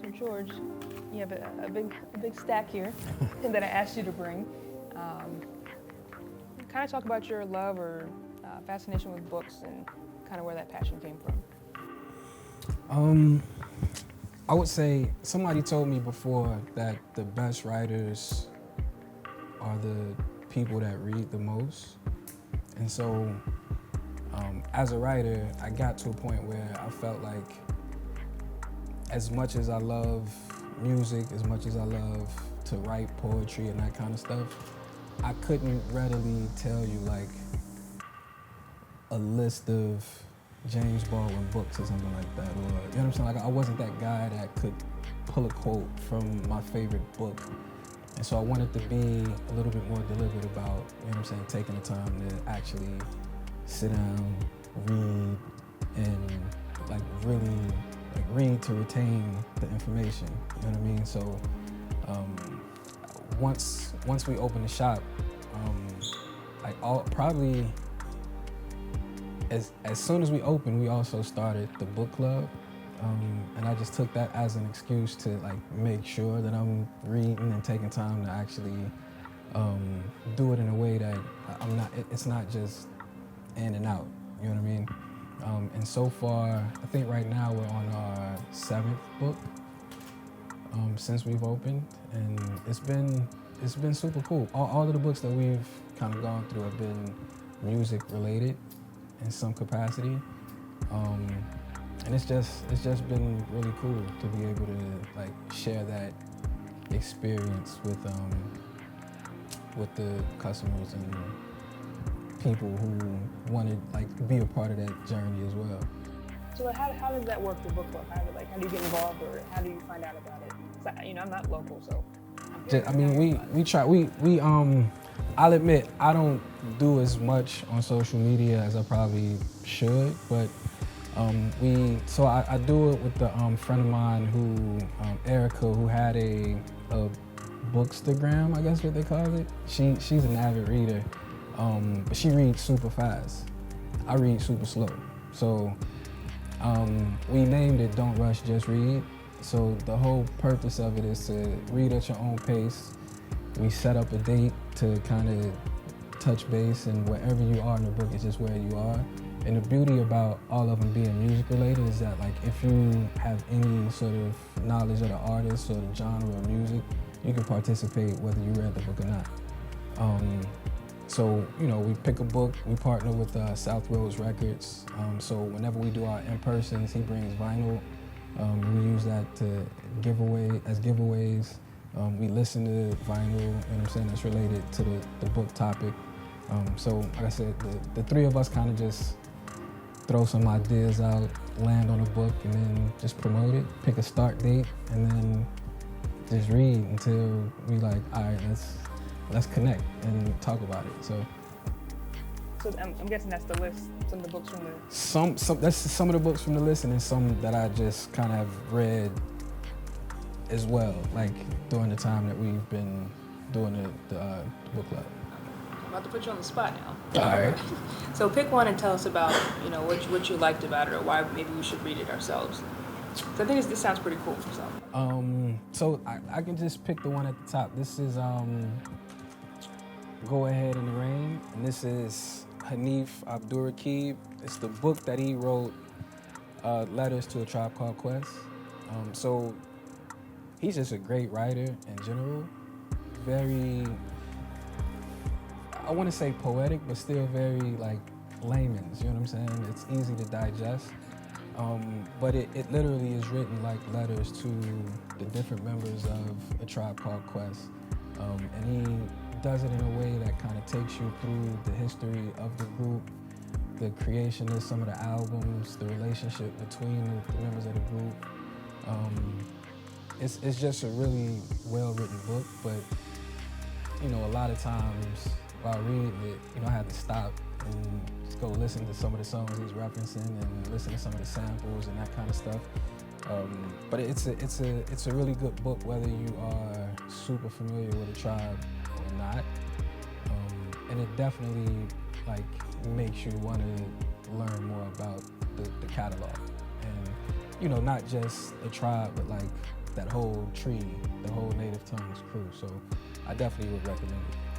So George, you have a big stack here that I asked you to bring. Kind of talk about your love or fascination with books and kind of where that passion came from. I would say somebody told me before that the best writers are the people that read the most. And so as a writer, I got to a point where I felt like as much as I love music, as much as I love to write poetry and that kind of stuff, I couldn't readily tell you like a list of James Baldwin books or something like that, or you know what I'm saying? Like I wasn't that guy that could pull a quote from my favorite book. And so I wanted to be a little bit more deliberate about, you know what I'm saying, taking the time to actually sit down, read, and like really like read to retain the information, you know what I mean? So once we opened the shop, like probably as soon as we opened, we also started the book club. And I just took that as an excuse to like make sure that I'm reading and taking time to actually do it in a way that it's not just in and out, you know what I mean? And so far, I think right now we're on our 7th book since we've opened, and it's been super cool. All of the books that we've kind of gone through have been music related in some capacity. And it's just been really cool to be able to like share that experience with the customers and people who want to like be a part of that journey as well. So how does that work, the book club? How do you get involved, or how do you find out about it? I'm not local, so. We try. I'll admit I don't do as much on social media as I probably should, but I do it with the friend of mine who Erica, who had a bookstagram, I guess what they call it. She's an avid reader, but she reads super fast. I read super slow, so we named it "Don't Rush, Just Read." So the whole purpose of it is to read at your own pace. We set up a date to kind of touch base, and wherever you are in the book is just where you are. And the beauty about all of them being music related is that like if you have any sort of knowledge of the artist or the genre of music, you can participate whether you read the book or not. So, we pick a book, we partner with South Roads Records. So whenever we do our in-persons, he brings vinyl. We use that to giveaways. We listen to vinyl, you know what I'm saying, that's related to the book topic. So like I said, the three of us kind of just throw some ideas out, land on a book, and then just promote it, pick a start date, and then just read until we like, all right, let's connect and talk about it. So I'm guessing that's the list, some of the books from the... That's some of the books from the list, and then some that I just kind of have read as well, like during the time that we've been doing the book club. I'm about to put you on the spot now. All right. So pick one and tell us about, what you liked about it, or why maybe we should read it ourselves. So I think this sounds pretty cool. So I can just pick the one at the top. This is Go Ahead in the Rain, and this is Hanif Abdurraqib. It's the book that he wrote, Letters to a Tribe Called Quest. So he's just a great writer in general. Very, I want to say poetic, but still very like layman's, you know what I'm saying? It's easy to digest. But it literally is written like letters to the different members of a tribe called Quest. And he does it in a way that kind of takes you through the history of the group, the creation of some of the albums, the relationship between the members of the group. It's just a really well-written book, but a lot of times while reading it, I had to stop and just go listen to some of the songs he's referencing and listen to some of the samples and that kind of stuff. But it's a really good book whether you are super familiar with a tribe or not. And it definitely like makes you want to learn more about the catalog. And not just the tribe, but like that whole tree, the whole native tongues crew. So I definitely would recommend it.